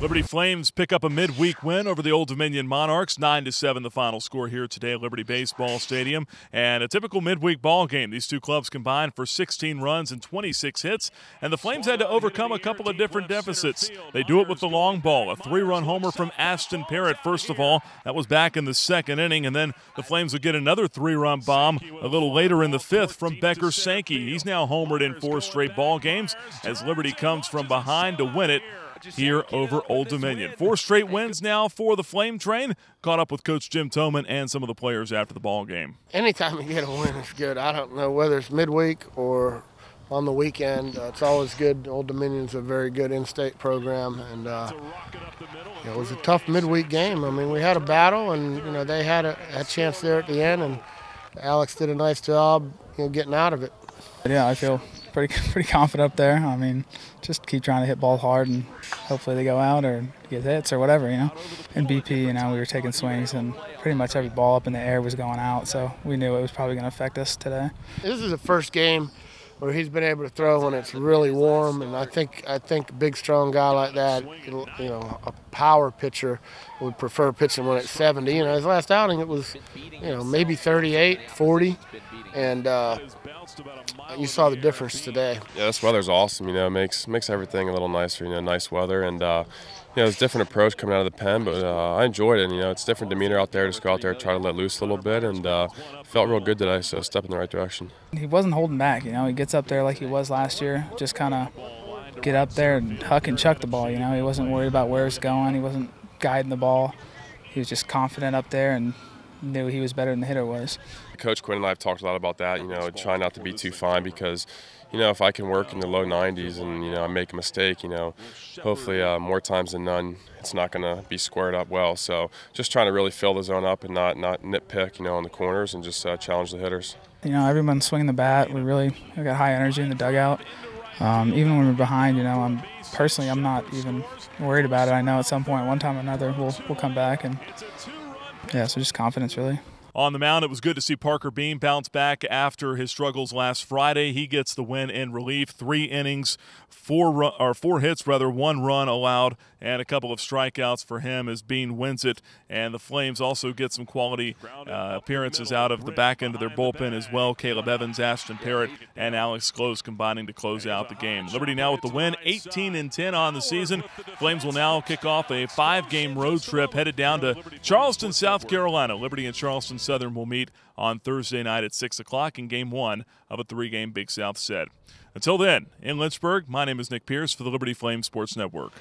Liberty Flames pick up a midweek win over the Old Dominion Monarchs, 9-7 the final score here today at Liberty Baseball Stadium. And a typical midweek ball game. These two clubs combined for 16 runs and 26 hits, and the Flames had to overcome a couple of different deficits. They do it with the long ball, a 3-run homer from Ashton Parrott first of all. That was back in the second inning, and then the Flames would get another 3-run bomb a little later in the fifth from Becker Sankey. He's now homered in 4 straight ball games as Liberty comes from behind to win it here over Old Dominion. 4 straight wins now for the Flame Train. Caught up with Coach Jim Toman and some of the players after the ball game. Anytime you get a win is good. I don't know whether it's midweek or on the weekend. It's always good. Old Dominion's a very good in-state program, and it was a tough midweek game. I mean, we had a battle, and they had a chance there at the end, and Alex did a nice job, getting out of it. Yeah, I feel pretty confident up there. I mean, just keep trying to hit balls hard, and hopefully they go out or get hits or whatever, In BP, we were taking swings, and pretty much every ball up in the air was going out, so we knew it was probably going to affect us today. This is the first game where he's been able to throw when it's really warm, and I think a big, strong guy like that, a power pitcher would prefer pitching when it's 70. His last outing it was, maybe 38, 40, and you saw the difference today. Yeah, this weather's awesome. Makes everything a little nicer. Nice weather, and it's a different approach coming out of the pen, but I enjoyed it. It's different demeanor out there. Just go out there, try to let loose a little bit, and felt real good today. So step in the right direction. He wasn't holding back. He gets up there like he was last year. Just kind of get up there and huck and chuck the ball. He wasn't worried about where it's going. He wasn't guiding the ball. He was just confident up there and knew he was better than the hitter was. Coach Quinn and I have talked a lot about that, trying not to be too fine, because, if I can work in the low 90s and, I make a mistake, hopefully more times than none, it's not going to be squared up well. So just trying to really fill the zone up and not nitpick, on the corners, and just challenge the hitters. Everyone's swinging the bat. We got high energy in the dugout. Even when we're behind, I'm not even worried about it. I know at some point, one time or another, we'll come back, and yeah, so just confidence, really. On the mound, it was good to see Parker Beam bounce back after his struggles last Friday. He gets the win in relief. 3 innings, 4 hits, 1 run allowed, and a couple of strikeouts for him as Beam wins it. And the Flames also get some quality appearances out of the back end of their bullpen as well. Caleb Evans, Ashton Parrott, and Alex Close combining to close out the game. Liberty now with the win, 18-10 on the season. Flames will now kick off a 5-game road trip headed down to Charleston, South Carolina. Liberty and Charleston Southern will meet on Thursday night at 6 o'clock in Game 1 of a 3-game Big South set. Until then, in Lynchburg, my name is Nick Pierce for the Liberty Flames Sports Network.